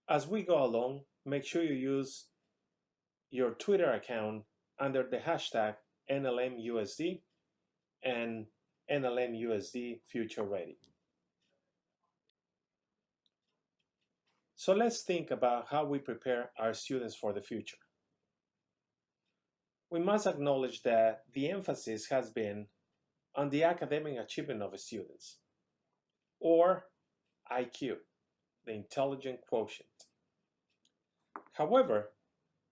As we go along, make sure you use your Twitter account under the hashtag NLMUSD and NLMUSD Future Ready. So let's think about how we prepare our students for the future. We must acknowledge that the emphasis has been on the academic achievement of students, or IQ, the intelligent quotient. However,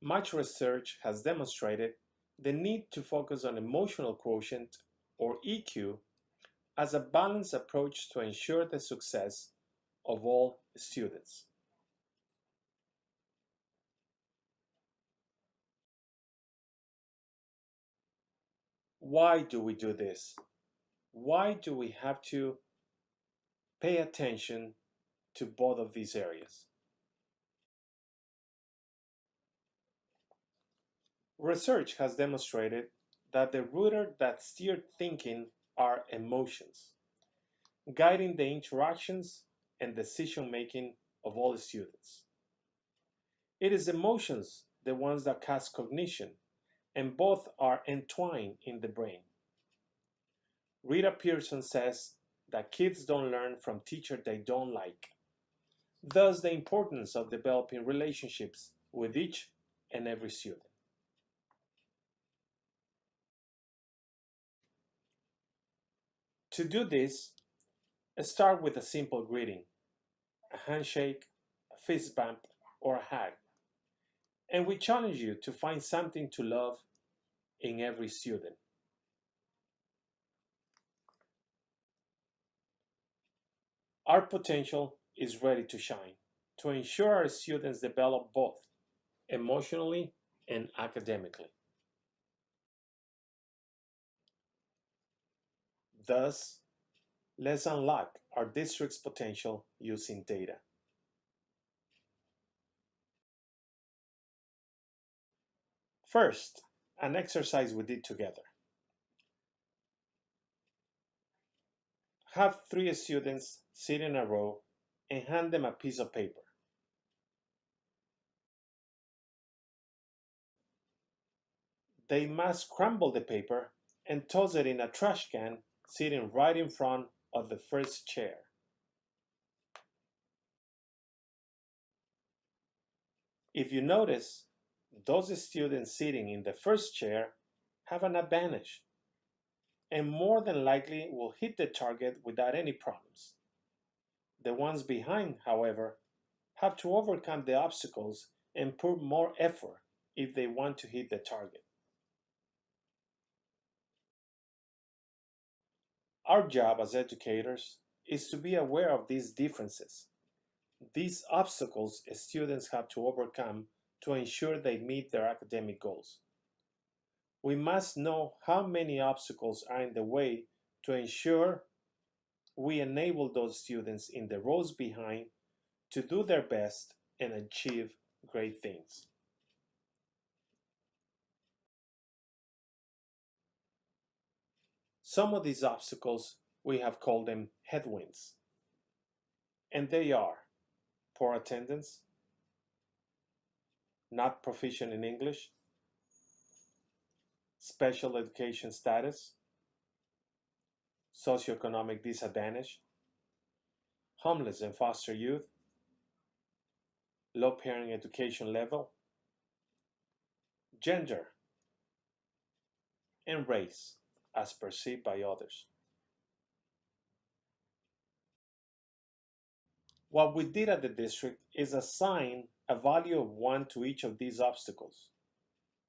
much research has demonstrated the need to focus on emotional quotient, or EQ, as a balanced approach to ensure the success of all students. Why do we do this? Why do we have to pay attention to both of these areas? Research has demonstrated that the rudder that steer thinking are emotions, guiding the interactions and decision-making of all students. It is emotions, the ones that cause cognition, and both are entwined in the brain. Rita Pearson says that kids don't learn from teachers they don't like. Thus, the importance of developing relationships with each and every student. To do this, start with a simple greeting, a handshake, a fist bump, or a hug. And we challenge you to find something to love in every student. Our potential is ready to shine to ensure our students develop both emotionally and academically. Thus, let's unlock our district's potential using data. First, an exercise we did together. Have 3 students sit in a row and hand them a piece of paper. They must crumble the paper and toss it in a trash can sitting right in front of the first chair. If you notice, those students sitting in the first chair have an advantage and more than likely will hit the target without any problems. The ones behind, however, have to overcome the obstacles and put more effort if they want to hit the target. Our job as educators is to be aware of these differences, these obstacles students have to overcome to ensure they meet their academic goals. We must know how many obstacles are in the way to ensure we enable those students in the rows behind to do their best and achieve great things. Some of these obstacles, we have called them headwinds. And they are poor attendance, not proficient in English, special education status, socioeconomic disadvantage, homeless and foster youth, low parent education level, gender, and race as perceived by others. What we did at the district is assign a value of 1 to each of these obstacles,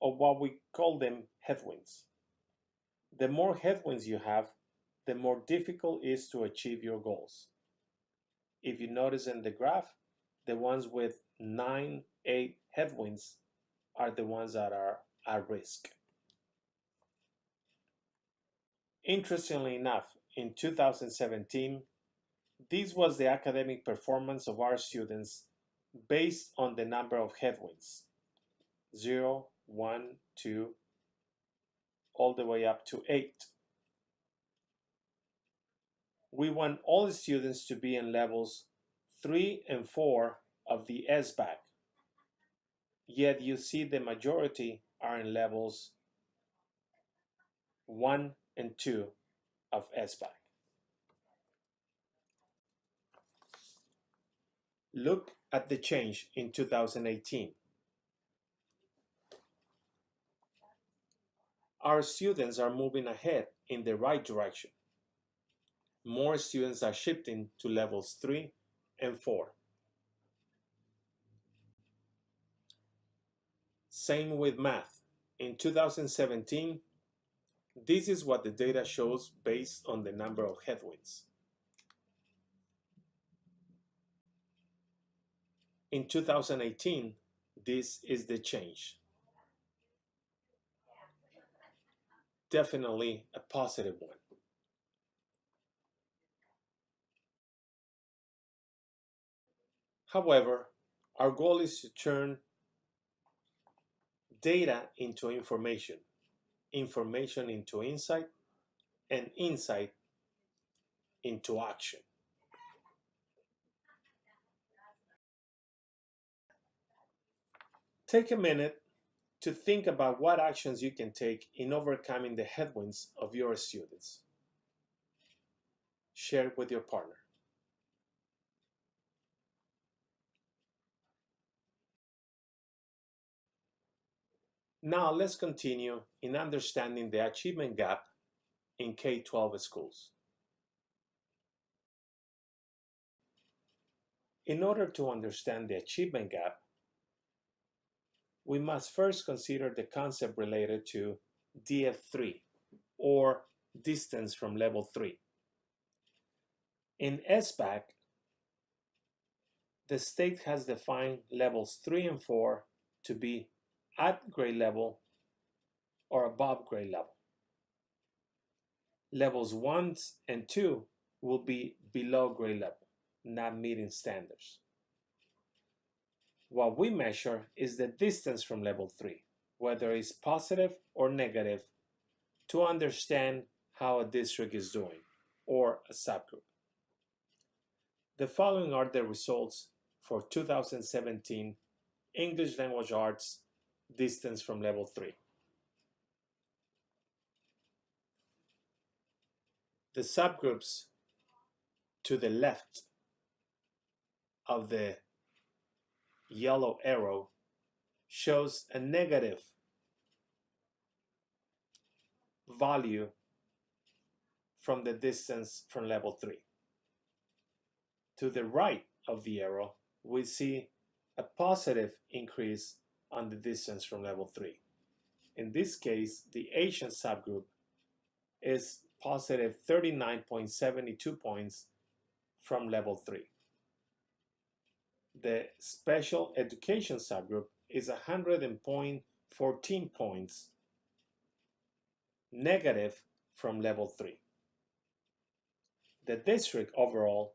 or what we call them headwinds. The more headwinds you have, the more difficult it is to achieve your goals. If you notice in the graph, the ones with 9, 8 headwinds are the ones that are at risk. Interestingly enough, in 2017, this was the academic performance of our students based on the number of headwinds, 0, 1, 2, all the way up to 8. We want all students to be in levels 3 and 4 of the SBAC, yet you see the majority are in levels 1 and 2 of SBAC. Look at the change in 2018. Our students are moving ahead in the right direction. More students are shifting to levels 3 and 4. Same with math. In 2017, this is what the data shows based on the number of headwinds. In 2018, this is the change. Definitely a positive one. However, our goal is to turn data into information, information into insight, and insight into action. Take a minute to think about what actions you can take in overcoming the headwinds of your students. Share with your partner. Now let's continue in understanding the achievement gap in K-12 schools. In order to understand the achievement gap, we must first consider the concept related to DF3, or distance from level 3. In SBAC, the state has defined levels 3 and 4 to be at grade level or above grade level. Levels 1 and 2 will be below grade level, not meeting standards. What we measure is the distance from level 3, whether it's positive or negative, to understand how a district is doing, or a subgroup. The following are the results for 2017 English Language Arts distance from level 3. The subgroups to the left of the yellow arrow shows a negative value from the distance from level 3. To the right of the arrow, we see a positive increase on the distance from level 3. In this case, the Asian subgroup is positive 39.72 points from level 3. The special education subgroup is 100.14 points negative from level 3. The district overall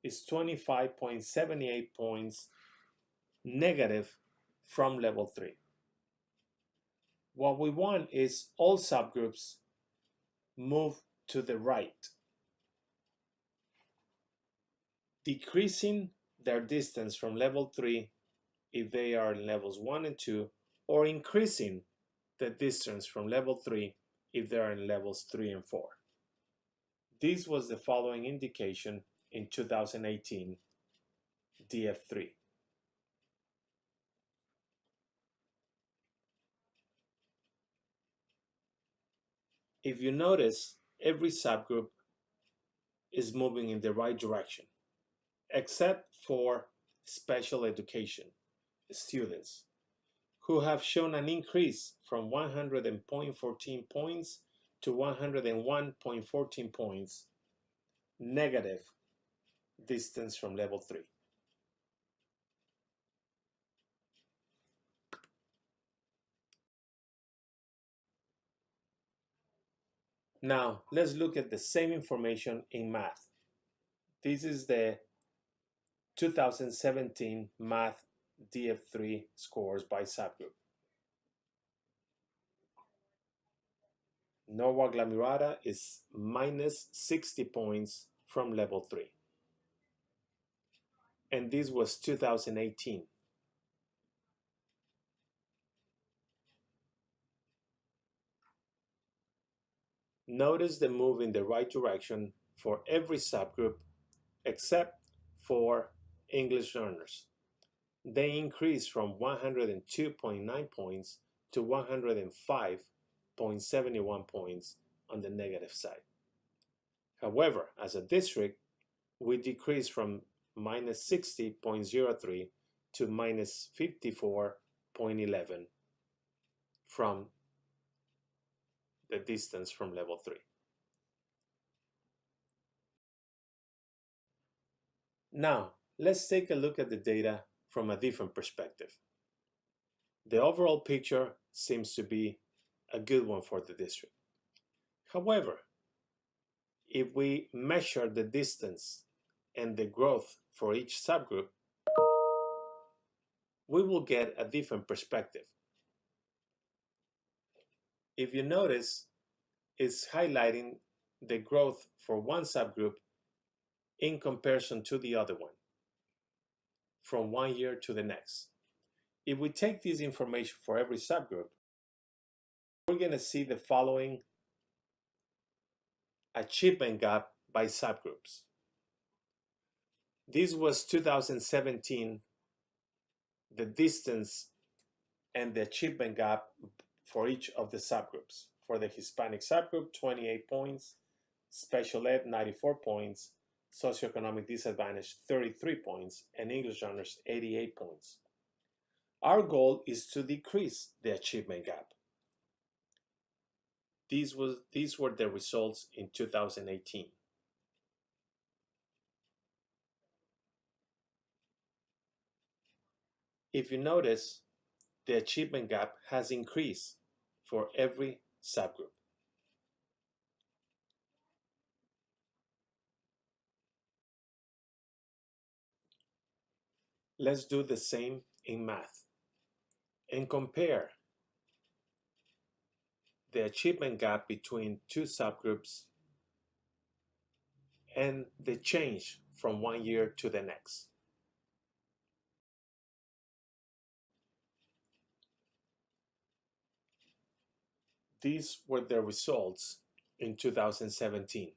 is 25.78 points negative from level 3. What we want is all subgroups move to the right, decreasing their distance from level 3 if they are in levels 1 and 2, or increasing the distance from level 3 if they are in levels 3 and 4. This was the following indication in 2018 DF3. If you notice, every subgroup is moving in the right direction, except for special education students, who have shown an increase from 100.14 points to 101.14 points negative distance from level 3. Now, let's look at the same information in math. This is the 2017 math DF3 scores by subgroup. Norwalk-La is minus 60 points from level 3. and this was 2018. Notice the move in the right direction for every subgroup except for English learners. They increased from 102.9 points to 105.71 points on the negative side. However, as a district, we decreased from minus 60.03 to minus 54.11 from the distance from level 3. Now, let's take a look at the data from a different perspective. The overall picture seems to be a good one for the district. However, if we measure the distance and the growth for each subgroup, we will get a different perspective. If you notice, it's highlighting the growth for one subgroup in comparison to the other one, from one year to the next. If we take this information for every subgroup, we're going to see the following achievement gap by subgroups. This was 2017, the distance and the achievement gap for each of the subgroups. For the Hispanic subgroup, 28 points, Special Ed, 94 points, Socioeconomic Disadvantage, 33 points, and English Learners, 88 points. Our goal is to decrease the achievement gap. These were the results in 2018. If you notice, the achievement gap has increased for every subgroup. Let's do the same in math and compare the achievement gap between two subgroups and the change from one year to the next. These were the results in 2017.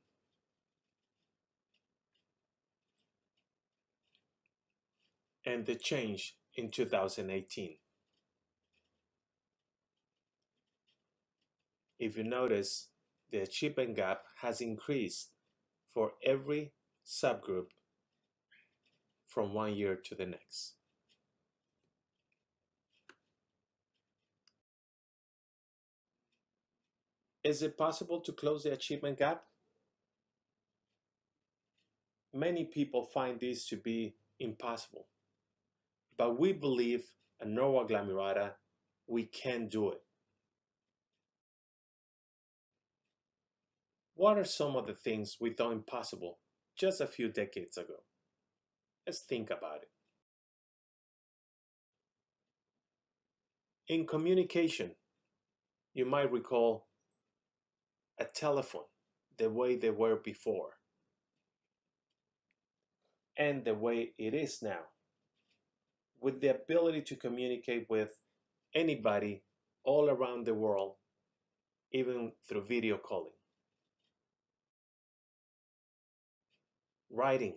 And the change in 2018. If you notice, the achievement gap has increased for every subgroup from one year to the next. Is it possible to close the achievement gap? Many people find this to be impossible, but we believe at Norwalk-La we can do it. What are some of the things we thought impossible just a few decades ago? Let's think about it. In communication, you might recall a telephone the way they were before and the way it is now, with the ability to communicate with anybody all around the world, even through video calling. Writing.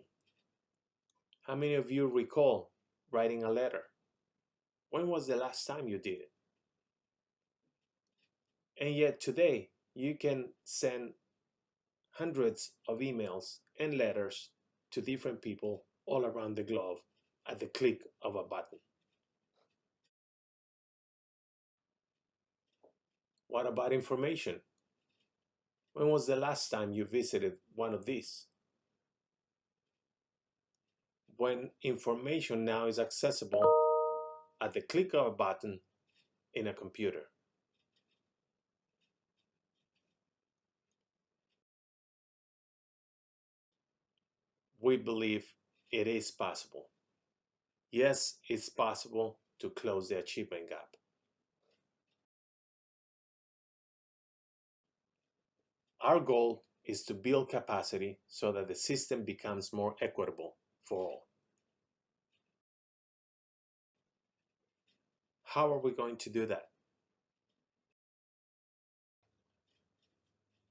How many of you recall writing a letter? When was the last time you did it? And yet today, you can send hundreds of emails and letters to different people all around the globe at the click of a button. What about information? When was the last time you visited one of these? When information now is accessible at the click of a button in a computer. We believe it is possible. Yes, it's possible to close the achievement gap. Our goal is to build capacity so that the system becomes more equitable for all. How are we going to do that?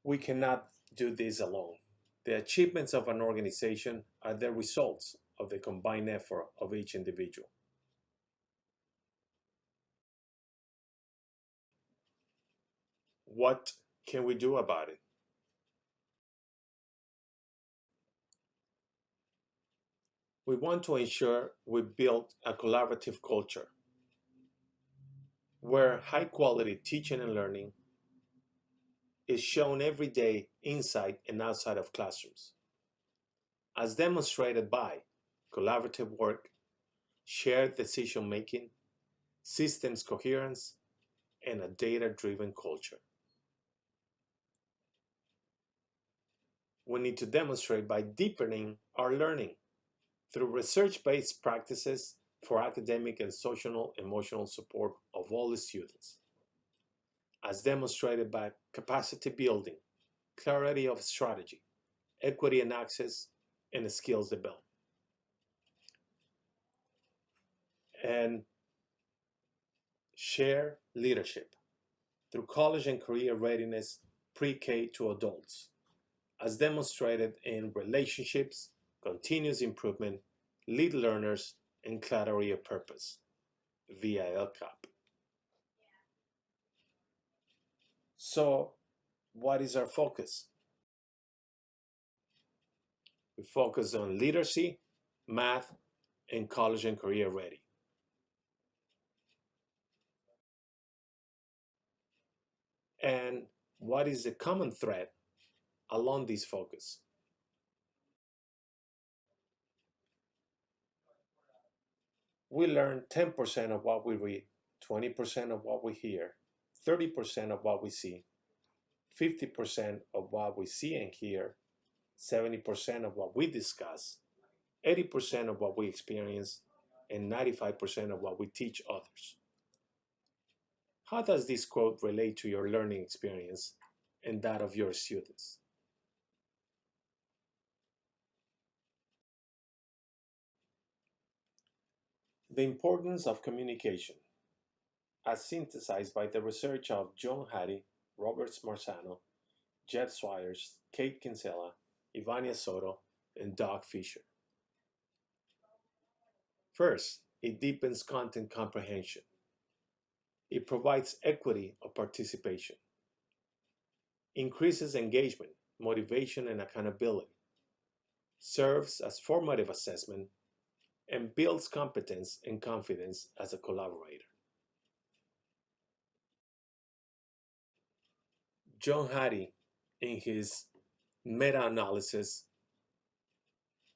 We cannot do this alone. The achievements of an organization are the results of the combined effort of each individual. What can we do about it? We want to ensure we build a collaborative culture where high quality teaching and learning is shown every day inside and outside of classrooms, as demonstrated by collaborative work, shared decision making, systems coherence, and a data-driven culture. We need to demonstrate by deepening our learning through research-based practices for academic and social emotional support of all the students, as demonstrated by capacity building, clarity of strategy, equity and access, and skills development. And share leadership through college and career readiness pre-K to adults, as demonstrated in relationships, continuous improvement, lead learners, and clarity of purpose via LCAP. So, what is our focus? We focus on literacy, math, and college and career ready. And what is the common thread along this focus? We learn 10% of what we read, 20% of what we hear, 30% of what we see, 50% of what we see and hear, 70% of what we discuss, 80% of what we experience, and 95% of what we teach others. How does this quote relate to your learning experience and that of your students? The importance of communication, as synthesized by the research of John Hattie, Robert Marzano, Jeff Swires, Kate Kinsella, Ivania Soto, and Doug Fisher. First, it deepens content comprehension. It provides equity of participation, increases engagement, motivation, and accountability, serves as formative assessment, and builds competence and confidence as a collaborator. John Hattie, in his meta-analysis,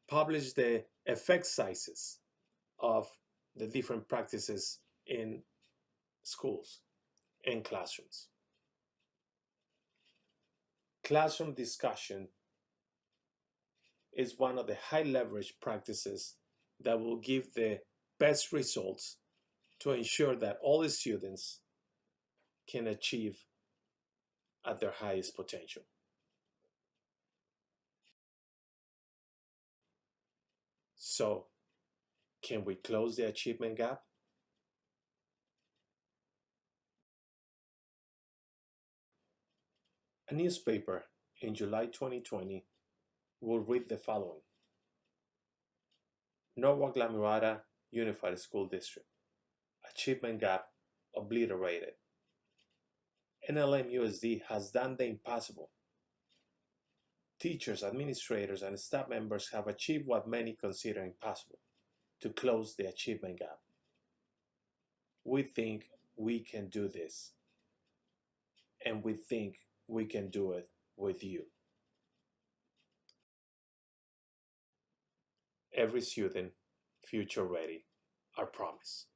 published the effect sizes of the different practices in schools and classrooms. Classroom discussion is one of the high leverage practices that will give the best results to ensure that all the students can achieve at their highest potential. So, can we close the achievement gap? A newspaper in July 2020 will read the following: Norwalk-La Unified School District, achievement gap obliterated. NLMUSD has done the impossible. Teachers, administrators, and staff members have achieved what many consider impossible: to close the achievement gap. We think we can do this, and we think we can do it with you. Every student, future ready, our promise.